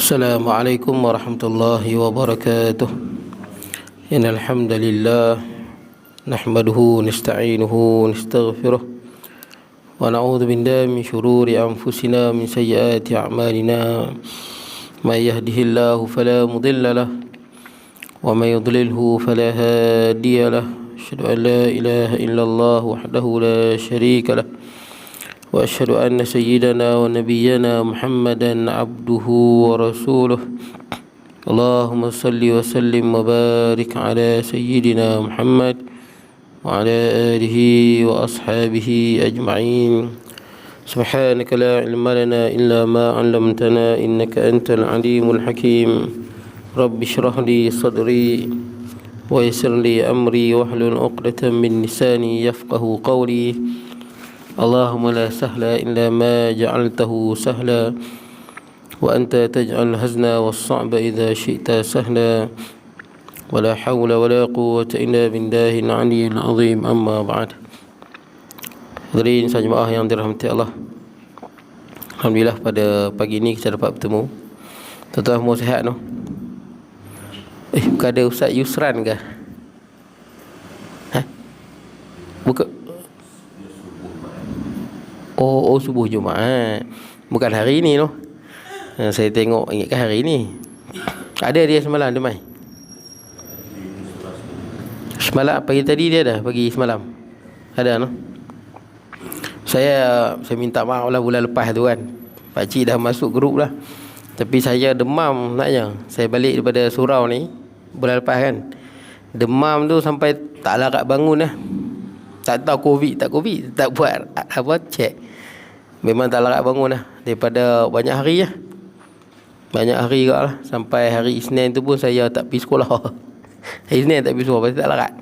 السلام عليكم ورحمة الله وبركاته. إن الحمد لله نحمده ونستعينه ونستغفره ونعوذ بالله من شرور أنفسنا من سيئات أعمالنا. من يهده الله فلا مضل له ومن يضلله فلا هادي له. أشهد أن لا إله إلا الله وحده لا شريك له وأشهد أن سيدنا ونبينا محمدا عبده ورسوله. اللهم صل وسلم وبارك على سيدنا محمد وعلى آله وأصحابه أجمعين. سبحانك لا علم لنا إلا ما علمتنا إنك أنت العليم الحكيم. رب اشرح لي صدري ويسر لي أمري واحلل عقدة من لساني يفقه قولي. اللهم لا سهل إلا ما جعلته سهلا وأنت تجعل الحزن والصعب إذا شئت سهلا ولا حول ولا قوة إلا بالله العلي العظيم. أما بعد. Hadirin jemaah yang dirahmati Allah, alhamdulillah pada pagi ini kita dapat bertemu. Tuan-tuan semua sihat no? Bukan ada Ustaz Yusran ke? Bukan. Oh, subuh Jumaat. Bukan hari ini no. Saya tengok ingatkan hari ini. Ada dia semalam dia mai. Semalam pagi tadi dia ada, pagi semalam. Ada no. Saya minta maaf lah bulan lepas tu kan. Pak cik dah masuk grup lah. Tapi saya demam naknya. Saya balik daripada surau ni bulan lepas kan. Demam tu sampai tak larat bangun lah. Tak tahu tak covid, tak buat apa check. Memang tak larat bangun lah. Daripada banyak hari lah. Banyak hari juga lah. Sampai hari Isnin tu pun saya tak pergi sekolah. Hari Isnin tak pergi sekolah pasal tak larat.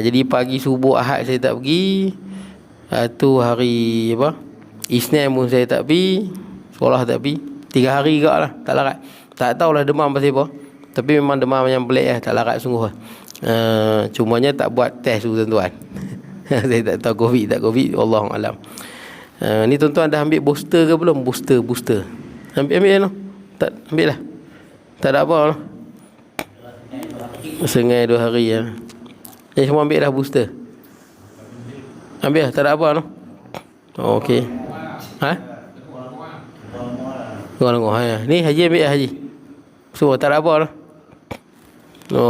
Jadi pagi subuh Ahad saya tak pergi. Tu hari apa, Isnin pun saya tak pergi. Sekolah tak pergi. 3 hari juga lah tak larat. Tak tahulah demam pasal apa. Tapi memang demam yang pelik lah. Tak larat sungguh lah. Cumanya tak buat test tu tuan-tuan. Saya tak tahu covid tak covid, Wallahualam. Ni tuan-tuan dah ambil booster ke belum? Booster Ambil no? Tak ambil lah. Tak ada apa no? Sengai 2 hari ya. Semua ambil dah booster. Ambil lah, tak ada apa no? Okey. Tengok ha. Ni Haji ambil lah Haji. Semua tak ada apa no?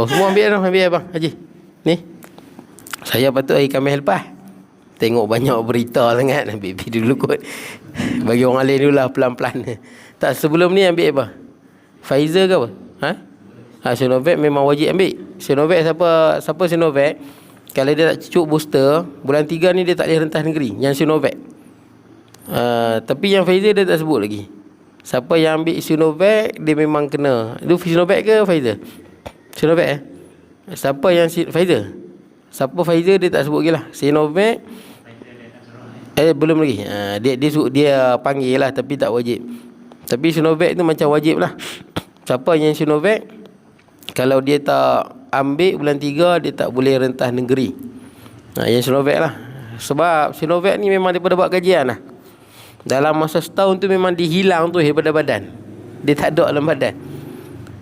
Semua ambil no, ambil abang Haji. Ni. Saya patut hari Khamis lepas. Tengok banyak berita sangat. Ambil dulu kot. Bagi orang lain dulu lah pelan-pelan. Tak, sebelum ni ambil apa? Pfizer ke apa? Sinovac memang wajib ambil. Sinovac siapa Sinovac, kalau dia tak cucuk booster bulan 3 ni dia tak boleh rentas negeri. Yang Sinovac. Tapi yang Pfizer dia tak sebut lagi. Siapa yang ambil Sinovac dia memang kena. Itu Sinovac ke Pfizer? Sinovac Siapa yang Pfizer? Siapa Pfizer dia tak sebut lagi lah. Sinovac belum lagi. Dia panggil lah tapi tak wajib. Tapi Sinovac tu macam wajib lah. Siapa yang Sinovac, kalau dia tak ambil bulan 3 dia tak boleh rentas negeri. Yang Sinovac lah. Sebab Sinovac ni memang daripada buat kajian lah. Dalam masa setahun tu memang dihilang tu daripada badan. Dia tak ada dalam badan.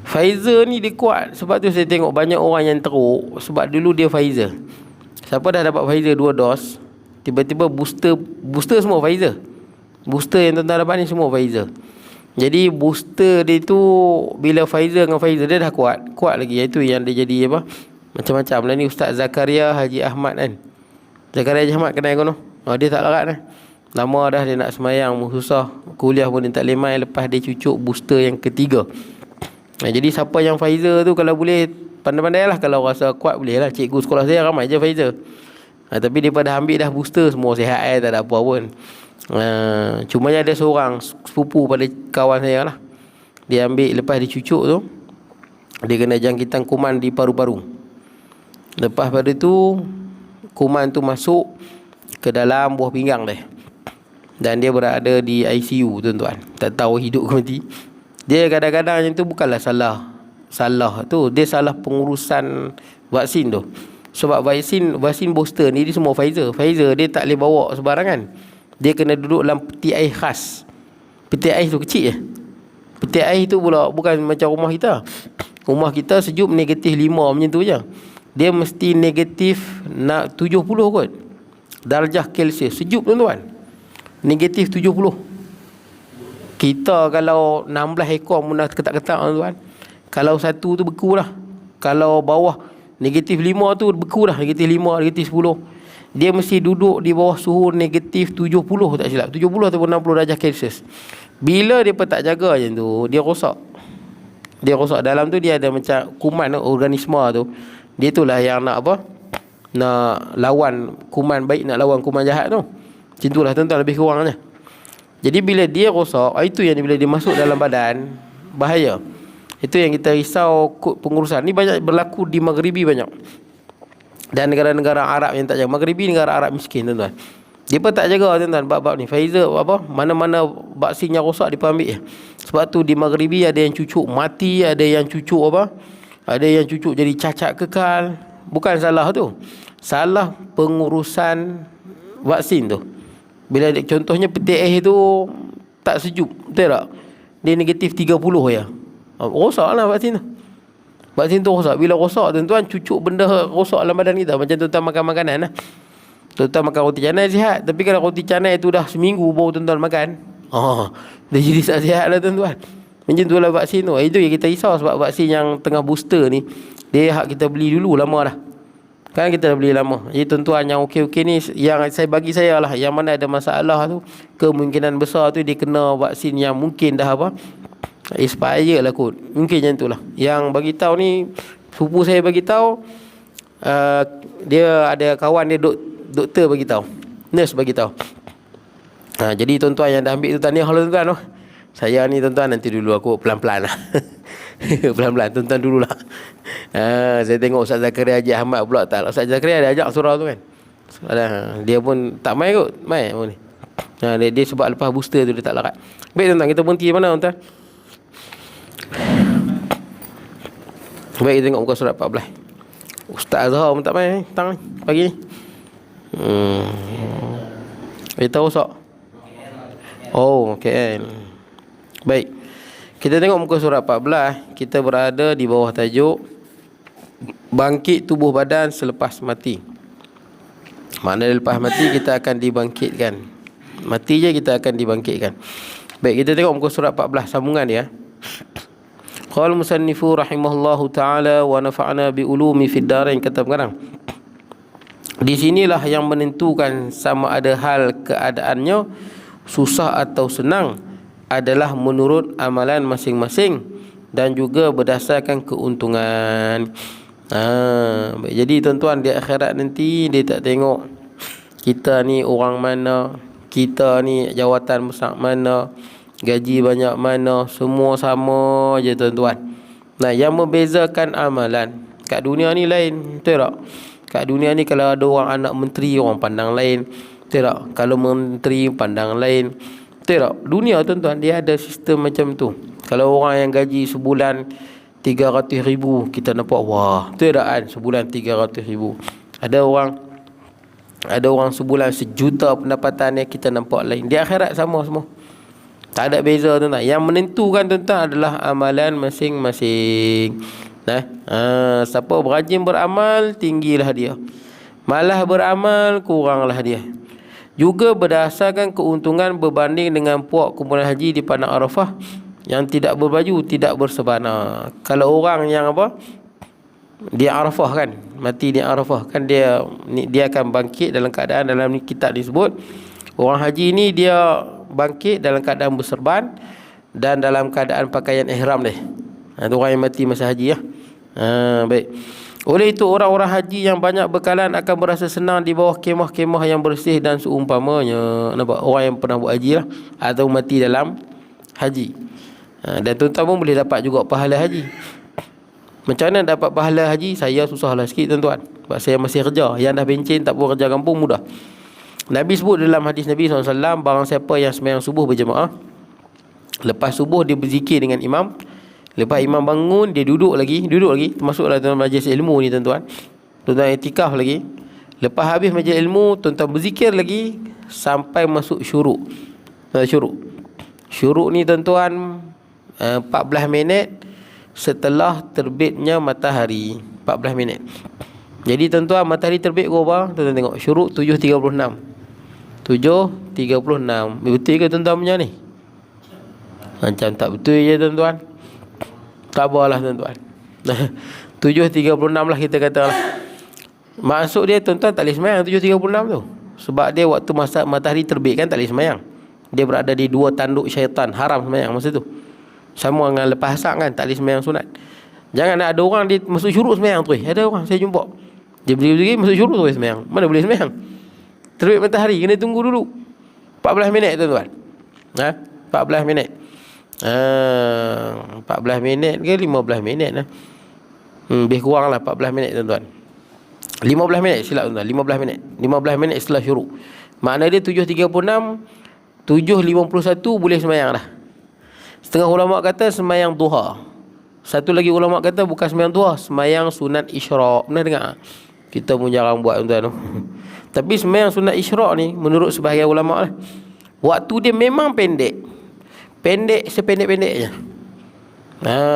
Pfizer ni dia kuat. Sebab tu saya tengok banyak orang yang teruk. Sebab dulu dia Pfizer. Siapa dah dapat Pfizer 2 dos, tiba-tiba booster semua Pfizer. Booster yang tuan-tuan dapat ni semua Pfizer. Jadi booster dia tu, bila Pfizer dengan Pfizer dia dah kuat lagi. Itu yang dia jadi apa, macam-macam lah ni. Ustaz Zakaria Haji Ahmad kan. Zakaria Haji Ahmad kenal kono. Dia tak larat lah. Lama dah dia nak semayang susah. Kuliah pun dia tak lemai lepas dia cucuk booster yang ketiga. Jadi siapa yang Pfizer tu kalau boleh pandai-pandai lah. Kalau rasa kuat boleh lah. Cikgu sekolah saya ramai je Pfizer. Tapi daripada ambil dah booster semua sihat tak ada apa pun. Cumanya ada seorang sepupu pada kawan saya lah. Dia ambil lepas dia cucuk tu, dia kena jangkitan kuman di paru-paru. Lepas pada tu kuman tu masuk ke dalam buah pinggang dia. Dan dia berada di ICU tuan-tuan. Tak tahu hidup ke mati. Dia kadang-kadang yang tu bukanlah salah tu, dia salah pengurusan vaksin tu. Sebab vaksin booster ni dia semua Pfizer dia tak boleh bawa sebarangan. Dia kena duduk dalam peti air khas. Peti air tu kecil je. Petik air tu pula bukan macam rumah kita. Rumah kita sejuk negatif 5 macam tu je. Dia mesti negatif 70 kot darjah Celsius. Sejuk tuan-tuan, negatif 70. Kita kalau 16 ekor munah ketak-ketak tuan-tuan, kalau satu tu beku lah. Kalau bawah negatif 5 tu beku dah, negatif 5, negatif 10. Dia mesti duduk di bawah suhu negatif 70 tak silap, 70 ataupun 60 darjah Celsius. Bila dia tak jaga macam tu, dia rosak. Dia rosak. Dalam tu dia ada macam kuman tu, organisma tu. Dia itulah yang nak apa? Nak lawan kuman baik, nak lawan kuman jahat tu. Macam itulah tuan-tuan, lebih kurangnya. Jadi bila dia rosak, itu yang bila dia masuk dalam badan, bahaya. Itu yang kita risau kod pengurusan. Ni banyak berlaku di Maghribi banyak. Dan negara-negara Arab yang tak jaga. Maghribi negara Arab miskin tuan-tuan. Dia pun tak jaga tuan-tuan bab-bab ni. Pfizer apa, mana-mana vaksin yang rosak dia pun ambil. Sebab tu di Maghribi ada yang cucuk mati, ada yang cucuk apa? Ada yang cucuk jadi cacat kekal. Bukan salah tu. Salah pengurusan vaksin tu. Bila contohnya petik air tu tak sejuk, betul tak? Dia negatif 30 ya. Rosaklah vaksin tu. Vaksin tu rosak. Bila rosak tuan-tuan, cucuk benda rosak dalam badan kita. Macam tuan-tuan makan makanan lah. Tuan-tuan makan roti canai sihat. Tapi kalau roti canai tu dah seminggu baru tuan-tuan makan, dia jadi tak sihat lah tuan-tuan. Macam tu lah vaksin tu. Itu yang kita risau. Sebab vaksin yang tengah booster ni, dia hak kita beli dulu lama dah. Kan kita dah beli lama. Jadi tuan-tuan yang okey-okey ni, yang saya bagi saya lah, yang mana ada masalah tu, kemungkinan besar tu dia kena vaksin yang mungkin dah apa, expire lah kot. Mungkin macam tu lah. Yang bagi tahu ni, sepupu saya bagi tahu, dia ada kawan dia doktor bagi tahu, nurse bagi tahu. Jadi tuan-tuan yang dah ambil tu, tahniah lah tuan-tuan. Saya ni tuan-tuan nanti dulu aku pelan-pelan lah. Pelan-pelan tuan-tuan dululah. Saya tengok Ustaz Zakaria Haji Ahmad pula tak. Ustaz Zakaria ada ajak surau tu kan. Dia pun tak main kot. Main pun ni. Dia sebab lepas booster tu dia tak larat. Baik tuan-tuan, kita berhenti mana tuan-tuan? Baik, kita tengok muka surat 14. Ustaz Azhar pun tak main tang pagi ni. Kita rosak. Okay. Baik. Kita tengok muka surat 14. Kita berada di bawah tajuk bangkit tubuh badan selepas mati. Maknanya lepas mati kita akan dibangkitkan. Mati je kita akan dibangkitkan. Baik, kita tengok muka surat 14 sambungan dia. Qala musannifu rahimahullahu taala wa nafa'na bi ulumi fid darain, kata pengarang. Di sinilah yang menentukan sama ada hal keadaannya susah atau senang adalah menurut amalan masing-masing dan juga berdasarkan keuntungan. Jadi tuan-tuan, di akhirat nanti dia tak tengok kita ni orang mana, kita ni jawatan besar mana, gaji banyak mana, semua sama je tuan-tuan. Yang membezakan amalan kat dunia ni lain, betul tak? Kat dunia ni kalau ada orang anak menteri, orang pandang lain, betul tak? Kalau menteri pandang lain, betul tak? Dunia tuan-tuan dia ada sistem macam tu. Kalau orang yang gaji sebulan 300,000, kita nampak wah, betul tak kan? Sebulan 300,000. Ada orang sebulan 1,000,000 pendapatan, yang kita nampak lain. Di akhirat sama semua. Tak ada beza tuan-tuan. Yang menentukan tuan-tuan adalah amalan masing-masing. Siapa berajin beramal, tinggilah dia. Malah beramal, kuranglah dia. Juga berdasarkan keuntungan berbanding dengan puak kumpulan haji di padang Arafah yang tidak berbaju, tidak bersebana. Kalau orang yang apa, dia Arafah kan, mati di Arafah kan, dia akan bangkit dalam keadaan, dalam kitab disebut orang haji ni dia bangkit dalam keadaan berserban dan dalam keadaan pakaian ihram dia. Itu orang yang mati masa haji ya. Baik. Oleh itu orang-orang haji yang banyak bekalan akan berasa senang di bawah kemah-kemah yang bersih dan seumpamanya. Nampak? Orang yang pernah buat haji lah, atau mati dalam haji. Dan tuan-tuan pun boleh dapat juga pahala haji. Macam mana dapat pahala haji? Saya susahlah sikit tuan-tuan, sebab saya masih kerja. Yang dah bencin tak pun kerja kampung mudah. Nabi sebut dalam hadis Nabi SAW, barang siapa yang sembahyang subuh berjemaah, lepas subuh dia berzikir dengan imam, lepas imam bangun dia duduk lagi, termasuklah dalam majlis ilmu ni tuan-tuan. Tuan-tuan iktikaf lagi. Lepas habis majlis ilmu, tuan-tuan berzikir lagi sampai masuk syuruk. Syuruk ni tuan-tuan, 14 minit setelah terbitnya matahari. 14 minit. Jadi tuan-tuan, matahari terbit pukul berapa? Tuan-tuan tengok, syuruk 7.36. 7.36. Betul ke tuan-tuan punya ni? Macam tak betul je tuan-tuan. Tak apalah tuan-tuan. 7.36 lah kita kata lah. Maksud dia tuan-tuan tak boleh semayang 7.36 tu. Sebab dia waktu masa matahari terbit kan tak boleh semayang. Dia berada di dua tanduk syaitan. Haram semayang masa tu. Sama dengan lepas asar kan, tak boleh semayang sunat. Jangan ada orang dia masuk syuruk semayang tu. Ada orang saya jumpa, dia berdiri masuk syuruk tu semayang. Mana boleh semayang? Terbit matahari kena tunggu dulu 14 minit tuan-tuan. 14 minit. 14 minit ke 15 minit lah. Lebih kurang lah 14 minit tuan-tuan. 15 minit silap tuan-tuan. 15 minit. 15 minit setelah syuruk. Makna dia 7.36, 7.51 boleh semayang dah. Setengah ulama kata semayang duha. Satu lagi ulama kata bukan semayang duha, semayang sunat isyraq. Pernah dengar? Kita pun jarang buat tuan-tuan. Tapi semayang sunat isyraq ni menurut sebahagian ulama lah, waktu dia memang pendek. Pendek sependek-pendeknya.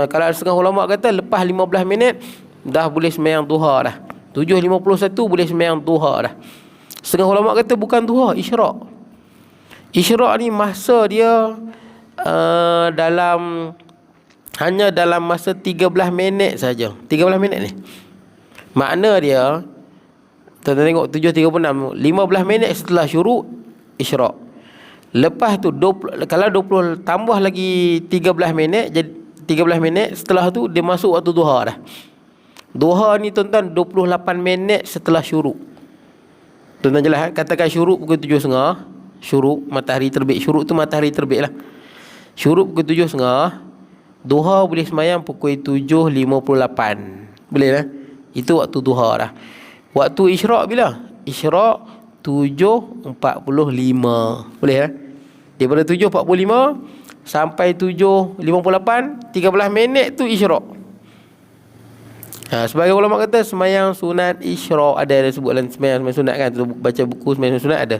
Kalau setengah ulama kata lepas 15 minit dah boleh semayang duha dah. 7.51 boleh semayang duha dah. Setengah ulama kata bukan duha, isyraq. Isyraq ni masa dia hanya dalam masa 13 minit saja. 13 minit ni. Makna dia, tuan-tuan tengok 7.36, 15 minit setelah syuruk isyraq. Lepas tu 20, kalau 20 tambah lagi 13 minit, jadi 13 minit setelah tu dia masuk waktu duha dah. Duha ni tuan-tuan 28 minit setelah syuruk. Tuan-tuan jelas katakan syuruk pukul 7.30. Syuruk matahari terbit. Syuruk tu matahari terbit lah. Syuruk pukul 7.30. Duha boleh semayang pukul 7.58. Boleh lah. Itu waktu duha dah. Waktu isyraq bila? Isyraq 7.45. Boleh lah. Daripada 7.45 sampai 7.58, 13 minit tu isyraq. Sebagai ulama kata semayang sunat isyraq ada sebut dalam semayang sunat kan, tu baca buku semayang sunat ada.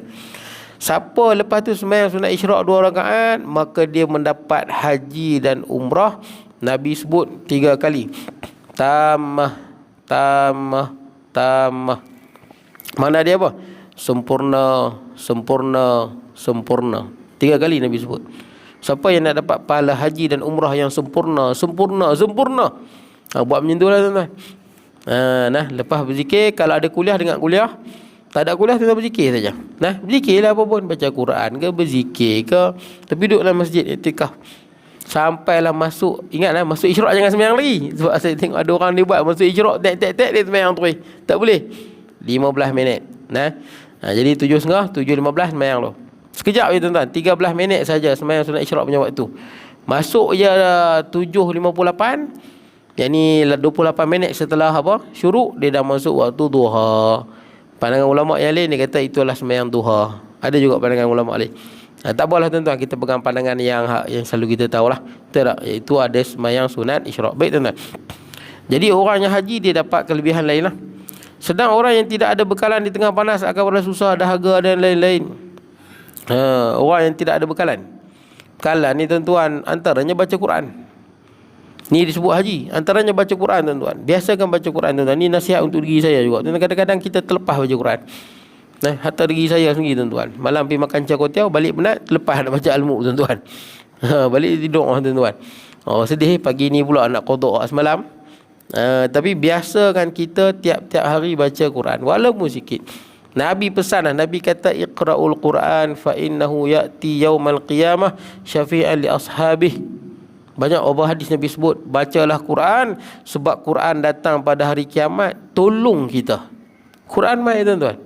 Siapa lepas tu semayang sunat isyraq 2 rakaat, maka dia mendapat haji dan umrah. Nabi sebut 3 kali. Tamah. Mana dia apa? Sempurna. 3 kali Nabi sebut. Siapa yang nak dapat pahala haji dan umrah yang sempurna. Buat macam tu lah tuan-tuan. Lepas berzikir, kalau ada kuliah dengar kuliah, tak ada kuliah tuan-tuan berzikir saja. Berzikirlah apa pun, baca Quran ke, berzikir ke, tapi duduk dalam masjid iktikaf sampailah masuk. Ingatlah masuk isyraq jangan sembahyang lagi. Sebab saya tengok ada orang dia buat masuk isyraq tek dia sembahyang terus. Tak boleh. 15 minit. Jadi 7.30, 7.15 sembahyang tu. Sekejap je tuan-tuan, 13 minit saja sembahyang sunat isyraq punya waktu. Masuk je 7.58. Yang ni 28 minit setelah apa? Syuruk, dia dah masuk waktu duha. Pandangan ulama yang lain dia kata itulah sembahyang duha. Ada juga pandangan ulama lain. Tak apalah tuan-tuan, kita pegang pandangan yang selalu kita tahulah. Betul tak? Iaitu ada sembahyang sunat isyraq. Baik tuan-tuan. Jadi orang yang haji dia dapat kelebihan lain lah. Sedang orang yang tidak ada bekalan di tengah panas akan berasa susah, dahaga dan lain-lain. Orang yang tidak ada bekalan. Bekalan ni tuan-tuan antaranya baca Quran. Ni disebut haji. Antaranya baca Quran tuan-tuan. Biasakan baca Quran tuan-tuan. Ni nasihat untuk diri saya juga. Kadang-kadang kita terlepas baca Quran. Hatta diri saya sendiri tuan-tuan. Malam pergi makan cakotiau, balik penat, terlepas nak baca al-mu tuan-tuan. Balik tidur tuan-tuan. Sedih pagi ni pula nak qada semalam. Tapi biasakan kita tiap-tiap hari baca Quran. Walaupun sikit. Nabi pesan lah. Nabi kata iqra'ul Quran fa innahu ya'ti yaumal qiyamah syafi'an li ashabih. Banyak orang hadis Nabi sebut, bacalah Quran sebab Quran datang pada hari kiamat tolong kita. Quran mai tuan-tuan.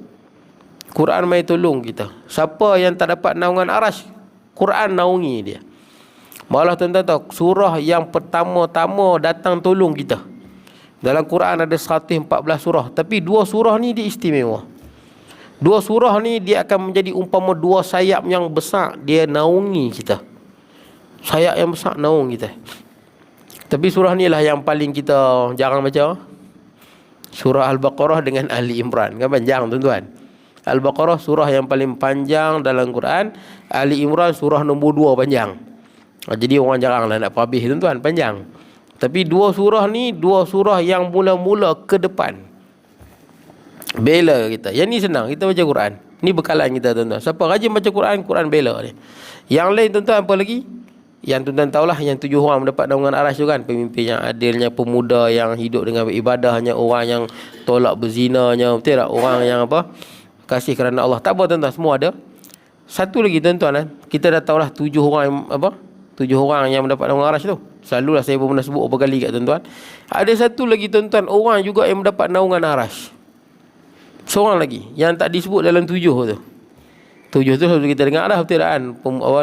Quran mai tolong kita. Siapa yang tak dapat naungan arasy, Quran naungi dia. Malah tuan-tuan tahu, surah yang pertama-tama datang tolong kita. Dalam Quran ada 114 surah, tapi 2 surah ni dia istimewa. 2 surah ni dia akan menjadi umpama 2 sayap yang besar, dia naungi kita. Sayap yang besar naung kita. Tapi surah ni lah yang paling kita jarang baca. Surah Al-Baqarah dengan Ali Imran. Kan panjang tuan-tuan. Al-Baqarah surah yang paling panjang dalam Quran. Ali Imran surah nombor 2 panjang. Jadi orang jarang lah nak habis tuan-tuan, panjang. Tapi dua surah ni, dua surah yang mula-mula ke depan bela kita. Yang ni senang, kita baca Quran. Ni bekalan kita tuan-tuan. Siapa rajin baca Quran, Quran bela dia. Yang lain tuan-tuan apa lagi? Yang tuan-tuan tahulah, yang 7 orang mendapat naungan Arash tu kan. Pemimpin yang adilnya, pemuda yang hidup dengan ibadahnya, orang yang tolak berzinanya, betul tak? Orang yang apa? Kasih kerana Allah. Tak apa tuan-tuan, semua ada. Satu lagi tuan-tuan, kita dah tahulah 7 orang yang, apa? 7 orang yang mendapat naungan Arash tu. Selalulah saya pun pernah sebut beberapa kali kat tuan-tuan. Ada satu lagi tuan-tuan, orang juga yang mendapat naungan Arash. Seorang lagi yang tak disebut dalam 7 tu. 7 tu selalu kita dengar dah, betul tak kan?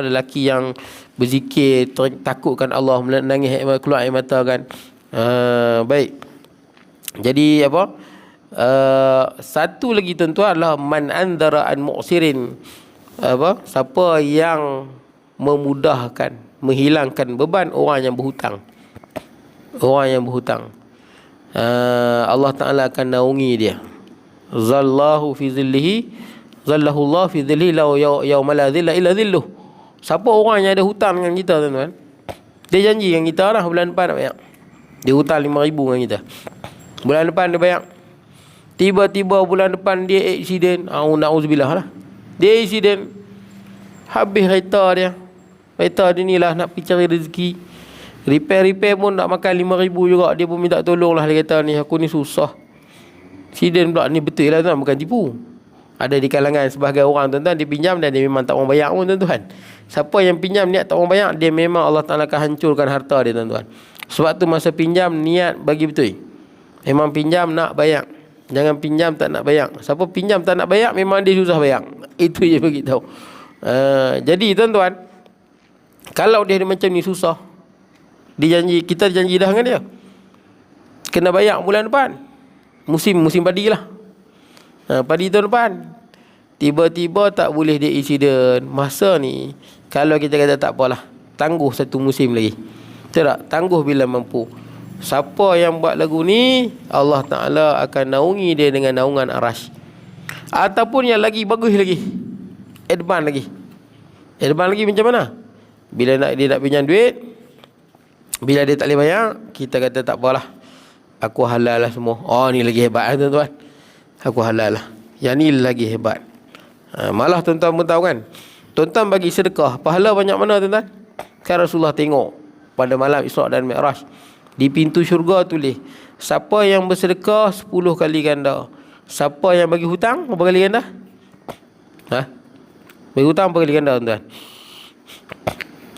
Lelaki yang berzikir, takutkan Allah, menangis keluar air mata kan. Baik. Jadi apa? Satu lagi tuan-tuan adalah man andara an mu'sirin. Apa? Siapa yang memudahkan, menghilangkan beban orang yang berhutang. Orang yang berhutang. Allah Ta'ala akan naungi dia. Zallahu fi zillihi, zallahu Allah fi zillihi la yauma la zilla illa zilluh. Siapa orang yang ada hutang dengan kita tuan-tuan, dia janji dengan kita lah bulan depan nak bayar. Dia hutang 5,000 dengan kita, bulan depan dia bayar. Tiba-tiba bulan depan dia accident, na'udzubillah lah, dia accident, habis kereta dia ni lah nak pergi cari rezeki. Repair pun nak makan 5,000 juga. Dia pun minta tolong lah, dia kata ni aku ni susah. Accident pula ni, betul lah tuan, bukan tipu. Ada di kalangan sebahagian orang tuan-tuan, dia pinjam dan dia memang tak mau bayar pun tuan-tuan. Siapa yang pinjam niat tak mau bayar, dia memang Allah Ta'ala akan hancurkan harta dia tuan-tuan. Sebab tu masa pinjam niat bagi betul. Memang pinjam nak bayar, jangan pinjam tak nak bayar. Siapa pinjam tak nak bayar, memang dia susah bayar. Itu je beritahu. Jadi tuan-tuan, kalau dia macam ni susah, kita janji dah dengan dia, kena bayar bulan depan. Musim padi lah. Padi tahun depan. Tiba-tiba tak boleh dia insiden. Masa ni, kalau kita kata tak apalah, tangguh satu musim lagi. Betul tak? Tangguh bila mampu. Siapa yang buat lagu ni, Allah Ta'ala akan naungi dia dengan naungan Arash. Ataupun yang lagi bagus lagi, advance lagi. Advance lagi macam mana? Bila dia nak pinjam duit, bila dia tak boleh bayar, kita kata tak apalah, aku halal lah semua. Oh, ni lagi hebat lah tuan-tuan. Aku halal lah. Yang ni lagi hebat. Malah tuan-tuan pun tahu kan, tuan-tuan bagi sedekah, pahala banyak mana tuan-tuan? Kan Rasulullah tengok pada malam Isra' dan Mi'raj, di pintu syurga tulis, siapa yang bersedekah 10 kali ganda. Siapa yang bagi hutang, berapa kali ganda? Bagi hutang berapa kali ganda tuan-tuan?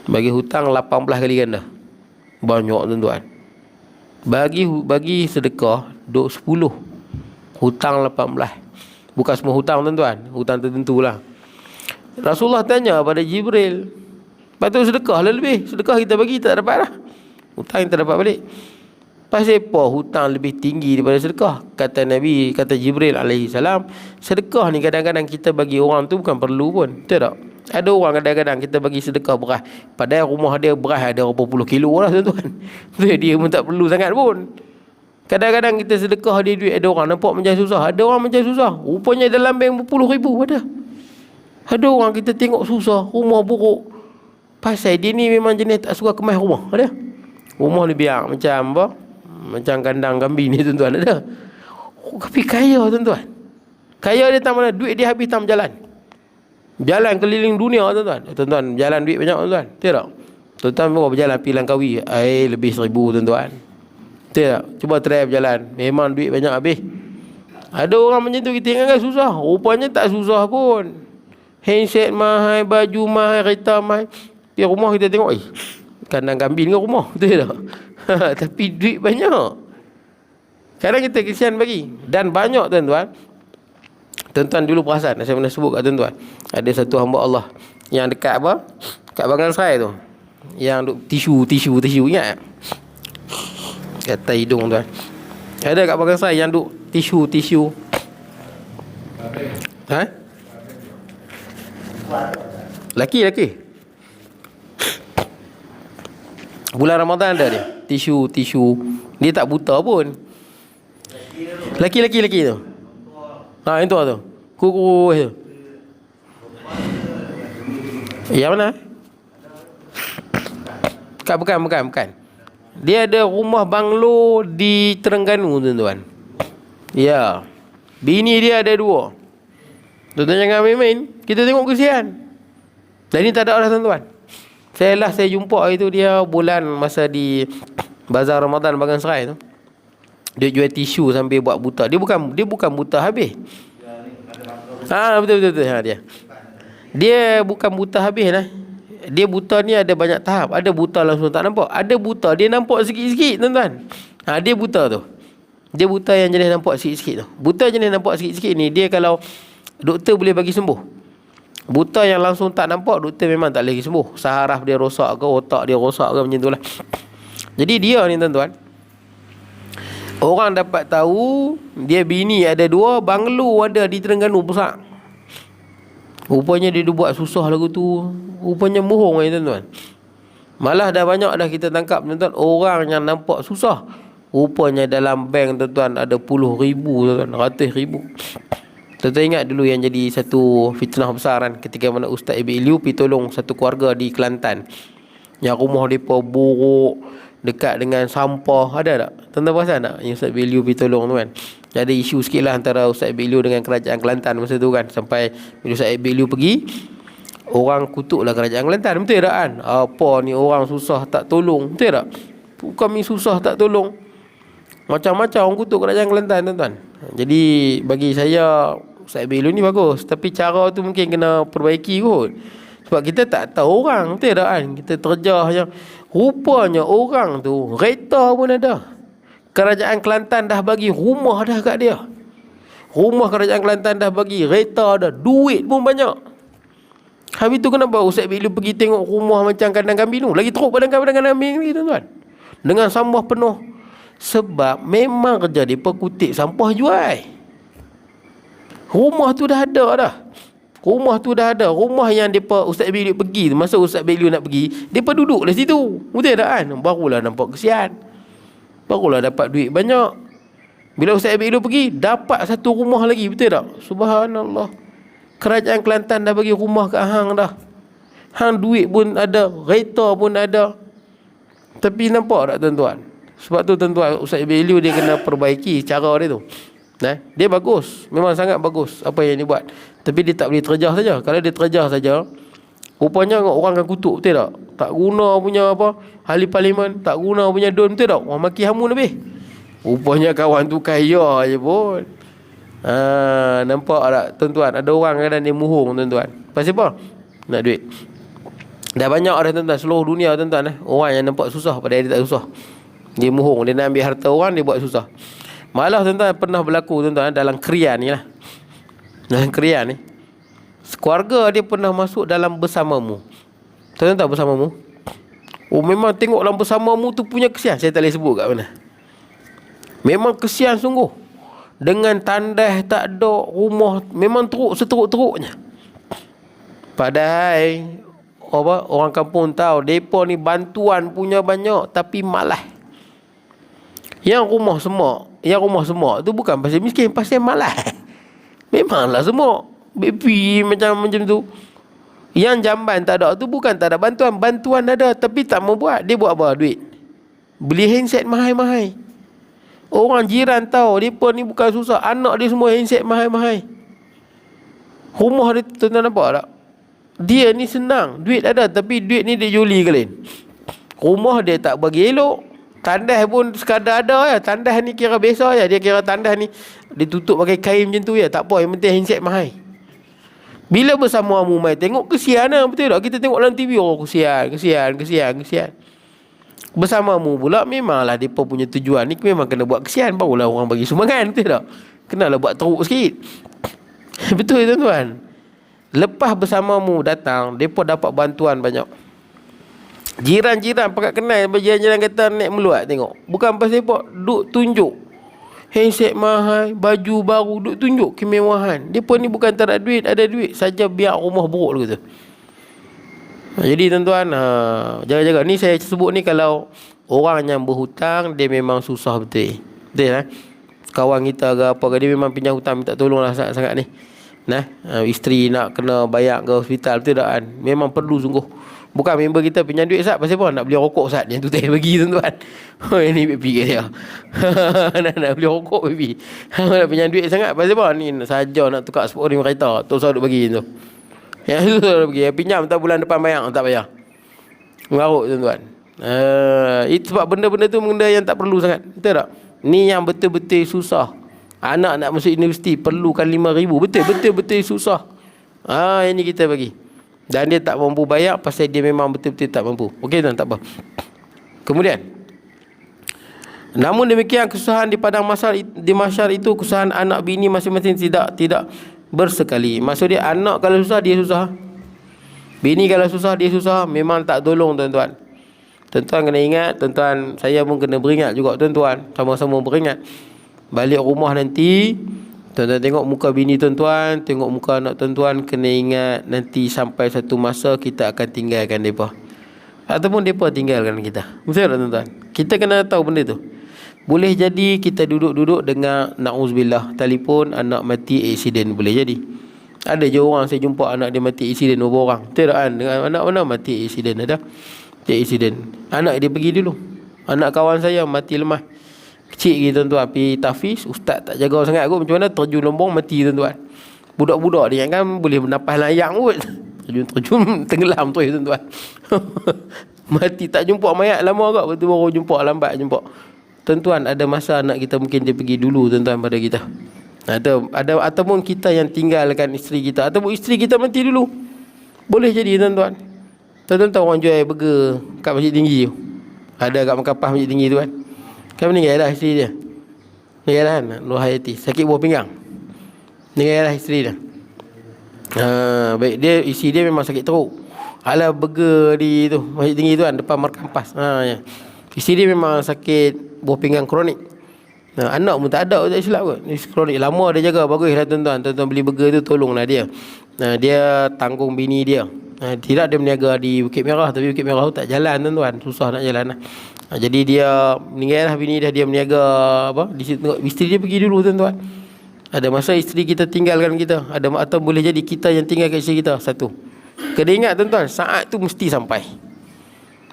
Bagi hutang 18 kali ganda. Banyak tuan-tuan. Bagi sedekah 10, hutang 18. Bukan semua hutang tuan-tuan, hutang tertentu lah. Rasulullah tanya pada Jibril, patut sedekah lah lebih. Sedekah kita bagi tak dapat lah, hutang kita dapat balik. Pasal apa hutang lebih tinggi daripada sedekah? Kata Nabi, kata Jibril alaihi salam, sedekah ni kadang-kadang kita bagi orang tu bukan perlu pun. Betul tak? Ada orang kadang-kadang kita bagi sedekah beras, padahal rumah dia beras ada berapa puluh kilo lah tuan-tuan. Dia pun tak perlu sangat pun. Kadang-kadang kita sedekah dia duit, ada orang nampak macam susah, ada orang macam susah, rupanya dalam bank berpuluh ribu ada. Ada orang kita tengok susah, rumah buruk, pasal dia ni memang jenis tak suka kemas rumah. Ada rumah dia biar macam apa, macam kandang kambing ni tuan-tuan, ada. Tapi kaya tuan-tuan, kaya dia tak mana, duit dia habis tak berjalan. Jalan keliling dunia tuan-tuan. Tuan-tuan jalan duit banyak tuan-tuan. Betul tak? Tuan-tuan bawa berjalan pergi Langkawi, lebih 1,000 tuan-tuan. Betul tak? Cuba try berjalan, memang duit banyak habis. Ada orang macam tu kita ingatkan susah, rupanya tak susah pun. Handset mahal, baju mahal, kereta mahal. Di rumah kita tengok, kandang kambing ke rumah? Betul tak? Tapi duit banyak. Kadang kita kesian bagi. Dan banyak tuan-tuan. Tuan-tuan dulu perasan, saya pernah sebut kat tuan-tuan, ada satu hamba Allah yang dekat apa, kat Bangan Serai tu, yang duk tisu, ingat tak? Kata hidung tuan. Ada kat Bangan Serai yang duk tisu. Laki. Bulan Ramadan ada dia tisu. Dia tak buta pun. Laki tu. Itu tu. Kuku tu. Yang mana? Bukan. Dia ada rumah banglo di Terengganu, tuan-tuan. Ya. Bini dia ada 2. Tuan-tuan jangan main-main. Kita tengok kesian. Dan ini tak ada lah, tuan-tuan. Saya jumpa hari tu, dia bulan masa di Bazar Ramadan Bagan Serai tu. Dia jual tisu sambil buat buta. Dia bukan buta habis. Betul. Dia bukan buta habis lah. Dia buta ni ada banyak tahap. Ada buta langsung tak nampak. Ada buta dia nampak sikit-sikit, tuan-tuan. Dia buta tu. Dia buta yang jenis nampak sikit-sikit tu. Buta jenis nampak sikit-sikit ni, dia kalau doktor boleh bagi sembuh. Buta yang langsung tak nampak, doktor memang tak boleh sembuh. Saraf dia rosak ke, otak dia rosak ke, macam tu lah. Jadi dia ni, tuan-tuan, orang dapat tahu dia bini ada 2, banglo ada di Terengganu besar. Rupanya dia buat susah lagu tu. Rupanya bohong ni, tuan-tuan. Malah dah banyak dah kita tangkap, tuan-tuan, orang yang nampak susah. Rupanya dalam bank, tuan-tuan, ada puluh ribu, tuan-tuan, ratus ribu. Tuan-tuan ingat dulu yang jadi satu fitnah besar kan, ketika mana Ustaz Ibn Iliu pergi tolong satu keluarga di Kelantan yang rumah mereka buruk dekat dengan sampah. Ada tak? Tuan-tuan perasan tak yang Ustaz Ibn Iliu pergi tolong tu kan? Ada isu sikit lah antara Ustaz Ibn Iliu dengan kerajaan Kelantan masa tu kan. Sampai bila Ustaz Ibn Iliu pergi, orang kutuklah kerajaan Kelantan. Betul tak kan? Apa ni orang susah tak tolong? Betul tak? Kami susah tak tolong. Macam-macam orang kutuk kerajaan Kelantan, tuan-tuan. Jadi bagi saya Ustaz Ibn Iliu ni bagus, tapi cara tu mungkin kena perbaiki kot. Sebab kita tak tahu orang, betul tak kan? Kita terjah yang rupanya orang tu kereta pun ada. Kerajaan Kelantan dah bagi rumah dah kat dia. Rumah kerajaan Kelantan dah bagi, kereta ada, duit pun banyak. Habis tu kenapa Ustaz Ibn Iliu pergi tengok rumah macam kandang kambing tu? Lagi teruk padang kambing ni, tuan-tuan. Dengan sampah penuh. Sebab memang kerja dia kutip sampah jual. Rumah tu dah ada dah. Rumah yang Ustaz Ibn Iliu pergi tu, masa Ustaz Ibn Iliu nak pergi, depa duduk di situ. Betul tak kan? Barulah nampak kesian. Barulah dapat duit banyak. Bila Ustaz Ibn Iliu pergi, dapat satu rumah lagi. Betul tak? Subhanallah. Kerajaan Kelantan dah bagi rumah kat hang dah. Hang duit pun ada, kereta pun ada. Tapi nampak tak, tuan-tuan? Sebab tu, tuan-tuan, Ustaz Ibn Iliu dia kena perbaiki cara dia tu. Dia bagus, memang sangat bagus apa yang dia buat. Tapi dia tak boleh terjah saja. Kalau dia terjah saja, rupanya orang akan kutuk, betul tak? Tak guna punya apa, ahli parlimen, tak guna punya don, betul tak? Orang maki hamun lebih. Rupanya kawan tu kaya je pun. Nampak tak, tuan-tuan? Ada orang kadang dia muhung, tuan-tuan. Pasal apa? Nak duit. Dah banyak dah, tuan-tuan, seluruh dunia, tuan-tuan, orang yang nampak susah padahal dia tak susah. Dia muhung, dia nak ambil harta orang, dia buat susah. Malah, tuan-tuan, pernah berlaku, tuan-tuan, dalam Krian ni lah. Dalam Krian ni, keluarga dia pernah masuk dalam Bersamamu. Tuan-tuan tak Bersamamu? Oh, memang tengok dalam Bersamamu tu punya kesian. Saya tak boleh sebut kat mana. Memang kesian sungguh. Dengan tandas tak ada, rumah memang teruk seteruk-teruknya. Padahal orang kampung tahu depa ni bantuan punya banyak, tapi malas. Yang rumah semua tu bukan pasal miskin, pasal malas. Memanglah semua baby macam tu. Yang jamban tak ada tu bukan tak ada bantuan, bantuan ada tapi tak mau buat. Dia buat apa? Duit. Beli handset mahal-mahal. Orang jiran tahu depa ni bukan susah, anak dia semua handset mahal-mahal. Rumah dia, tuan-tuan nampak tak? Dia ni senang, duit ada, tapi duit ni dia juli kalian. Rumah dia tak bagi elok. Tandas pun sekadar ada ya. Tandas ni kira biasa ya. Dia kira tandas ni ditutup pakai kain macam tu ya. Tak apa, yang penting handset mahal. Bila Bersamamu mai tengok kesian lah, betul tak? Kita tengok dalam TV, oh kesian. Bersamamu pula memanglah depa punya tujuan ni memang kena buat kesian, barulah orang bagi sumbangan, betul tak? Kenalah buat teruk sikit. Betul, tuan-tuan. Lepas Bersamamu datang, depa dapat bantuan banyak. Jiran-jiran pakat kenal, jiran-jiran kata naik meluat tengok. Bukan pasal depa duk tunjuk handset mahal, baju baru, duk tunjuk kemewahan. Depa ni bukan tak ada duit, ada duit saja biar rumah buruk dulu tu. Jadi tuan-tuan, jaga-jaga. Ni saya sebut ni kalau orang yang berhutang, dia memang susah betul. Betul kawan kita ke apa ke, dia memang pinjam hutang minta tolong lah sangat-sangat ni. Isteri nak kena bayar ke hospital, betul tak kan? Memang perlu sungguh. Bukan member kita pinjam duit Ustaz, pasal apa? Nak beli rokok Ustaz. Yang tu tak bagi tuan-tuan. Oh, ini baby dia. nak beli rokok baby. Nak pinjam duit sangat, pasal apa? Ni saja nak tukar sport rim kereta. Tu Ustaz duk bagi tu. Yang tu Ustaz bagi. Yang pinjam tak bulan depan bayar, tak bayar. Mengarut tuan-tuan. Itu sebab benda-benda tu benda yang tak perlu sangat. Betul tak? Ni yang betul-betul susah. Anak nak masuk universiti perlukan 5,000. Betul-betul susah. Ini kita bagi. Dan dia tak mampu bayar pasal dia memang betul-betul tak mampu. Okey tuan, tak apa. Kemudian, namun demikian kesusahan di padang mahsyar itu kesusahan anak bini masing-masing tidak bersekali. Maksud dia, anak kalau susah dia susah. Bini kalau susah dia susah, memang tak tolong tuan-tuan. Tuan-tuan kena ingat, tuan-tuan, saya pun kena beringat juga tuan-tuan. Sama-sama beringat. Balik rumah nanti, tuan-tuan tengok muka bini tuan-tuan, tengok muka anak tuan-tuan, kena ingat nanti sampai satu masa kita akan tinggalkan mereka. Ataupun mereka tinggalkan kita. Betul tak tuan-tuan? Kita kena tahu benda tu. Boleh jadi kita duduk-duduk dengan na'uzubillah, telefon anak mati aksiden, boleh jadi. Ada je orang saya jumpa anak dia mati aksiden, berapa orang. Betul tak kan? Dengan anak mana mati aksiden ada. Mati aksiden. Anak dia pergi dulu. Anak kawan saya mati lemah. Kecil gitu tuan-tuan, pergi tafiz, ustaz tak jaga sangat kot, macam mana terjun lombong mati tuan-tuan. Budak-budak dia kan boleh bernafas layak kot. Terjun tenggelam tu tuan-tuan. Mati, tak jumpa mayat lama kot, betul baru jumpa, lambat jumpa. Tuan-tuan, ada masa anak kita mungkin dia pergi dulu tuan-tuan pada kita. Ataupun kita yang tinggalkan isteri kita, ataupun isteri kita mati dulu. Boleh jadi tuan-tuan. Tuan-tuan tahu orang jual burger kat Masjid Tinggi tu. Ada kat Mekapah Masjid Tinggi tu kan. Kan meninggal dah isteri dia. Meninggal dah kan, Nur Hayati, sakit buah pinggang. Meninggal dah isteri dia. Baik, dia isteri dia memang sakit teruk. Alah burger di tu Masjid Tinggi tu kan, depan Markampas. Ya. Isteri dia memang sakit buah pinggang kronik. Anak pun tak ada, tak silap kot. Kronik lama dia jaga, bagus lah tuan-tuan. Tuan-tuan beli burger tu, tolonglah dia. Dia tanggung bini dia. Tidak dia berniaga di Bukit Merah, tapi Bukit Merah tu tak jalan tuan-tuan, susah nak jalan lah. Jadi dia meninggal lah bini dia menjaga apa di situ, tengok isteri dia pergi dulu tuan-tuan. Ada masa isteri kita tinggalkan kita, atau boleh jadi kita yang tinggalkan isteri kita. Satu, kena ingat tuan-tuan, saat tu mesti sampai.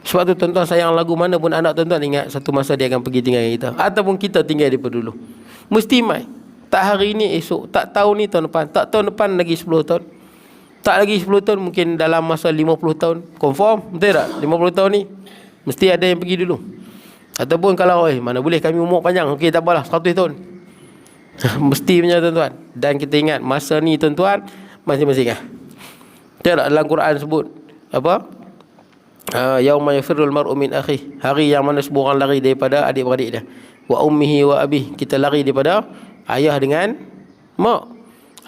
Sebab tu tuan-tuan sayang lagu mana pun anak tuan-tuan, ingat satu masa dia akan pergi tinggalkan kita, ataupun kita tinggal dia dulu. Mesti mai. Tak hari ni, esok, tak tahun ni, tahun depan, tak tahun depan lagi 10 tahun. Tak lagi 10 tahun, mungkin dalam masa 50 tahun. Confirm, betul tak? 50 tahun ni mesti ada yang pergi dulu. Ataupun kalau mana boleh kami umur panjang, okey tak apalah 100 tahun. Mesti punya tuan-tuan. Dan kita ingat masa ni tuan-tuan, masing-masing Betul tak? Dalam Quran sebut apa? Yauma yafirrul mar'u min akhi. Hari yang mana semua orang lari daripada adik-beradik dia. Wa ummihi wa abih. Kita lari daripada ayah dengan mak.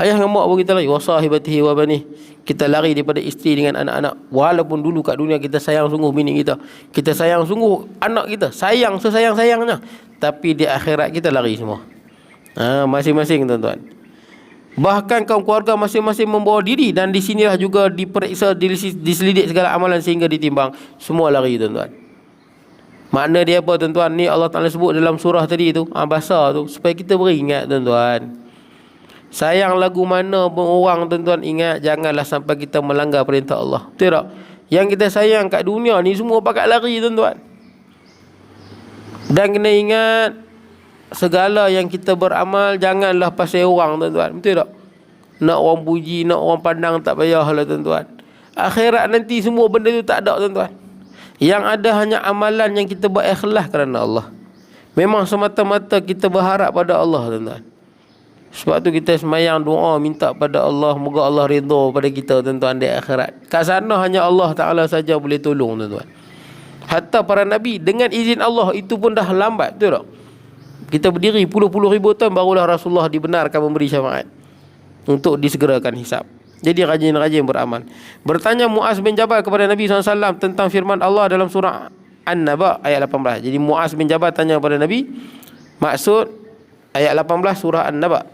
Ayah dengan mak pun kita lari. Wa sahibatihi wa banih. Kita lari daripada isteri dengan anak-anak. Walaupun dulu kat dunia kita sayang sungguh bini kita, kita sayang sungguh anak kita, sayang sesayang-sayangnya, tapi di akhirat kita lari semua. Masing-masing tuan-tuan. Bahkan kaum keluarga masing-masing membawa diri, dan di sinilah juga diperiksa, diselidik segala amalan sehingga ditimbang. Semua lari tuan-tuan. Makna dia apa tuan-tuan? Ni Allah Ta'ala sebut dalam surah tadi tu, Abasa tu, supaya kita beringat tuan-tuan. Sayang lagu mana pun orang tuan-tuan, ingat janganlah sampai kita melanggar perintah Allah. Betul tak? Yang kita sayang kat dunia ni semua pakat lari tuan-tuan. Dan kena ingat, segala yang kita beramal janganlah pasal orang tuan-tuan. Betul tak? Nak orang puji, nak orang pandang, tak payahlah tuan-tuan. Akhirat nanti semua benda tu tak ada tuan-tuan. Yang ada hanya amalan yang kita buat ikhlas kerana Allah. Memang semata-mata kita berharap pada Allah tuan-tuan. Sebab tu kita semayang doa minta pada Allah, moga Allah redha pada kita tuan-tuan di akhirat. Kat sana hanya Allah Ta'ala saja boleh tolong tuan-tuan. Hatta para Nabi dengan izin Allah itu pun dah lambat, betul tak? Kita berdiri puluh-puluh ribu tahun barulah Rasulullah dibenarkan memberi syafaat untuk disegerakan hisab. Jadi rajin-rajin beramal. Bertanya Muaz bin Jabal kepada Nabi SAW tentang firman Allah dalam surah An-Naba ayat 18. Jadi Muaz bin Jabal tanya kepada Nabi, maksud ayat 18 surah An-Naba.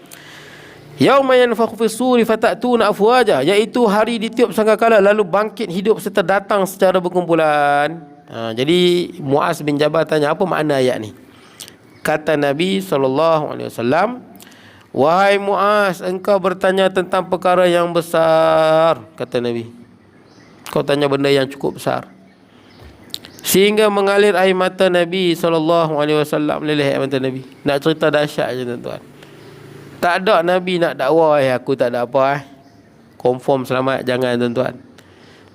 Yauma yanfakhu fis-suri fatatuna afwaja, iaitu hari ditiup sangkakala lalu bangkit hidup serta datang secara berkumpulan. Jadi Muaz bin Jabal tanya, apa makna ayat ni? Kata Nabi SAW, wahai Muaz, engkau bertanya tentang perkara yang besar, kata Nabi. Kau tanya benda yang cukup besar. Sehingga mengalir air mata Nabi SAW, meleleh air mata Nabi. Nak cerita dahsyat je tuan-tuan. Tak ada Nabi nak dakwa, aku tak ada apa, confirm selamat, jangan tuan-tuan.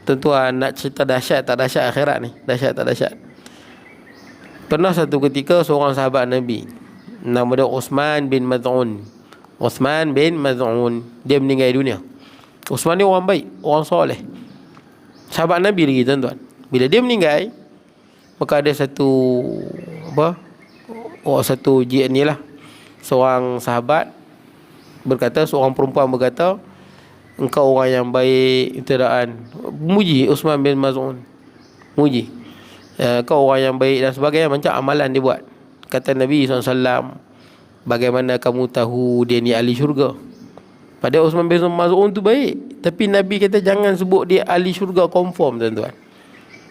Tuan-tuan, nak cerita dahsyat tak dahsyat akhirat ni? Dahsyat tak dahsyat? Pernah satu ketika seorang sahabat Nabi, nama dia Uthman bin Maz'un. Uthman bin Maz'un, dia meninggal dunia. Uthman ni orang baik, orang soleh, sahabat Nabi lagi tuan-tuan. Bila dia meninggal, maka ada satu ni lah, seorang sahabat berkata, seorang perempuan berkata, engkau orang yang baik, tidakkan muji Uthman bin Maz'un, muji, kau orang yang baik dan sebagainya, macam amalan dia buat. Kata Nabi SAW, bagaimana kamu tahu dia ni ahli syurga? Padahal Uthman bin Maz'un tu baik, tapi Nabi kata jangan sebut dia ahli syurga confirm tuan-tuan.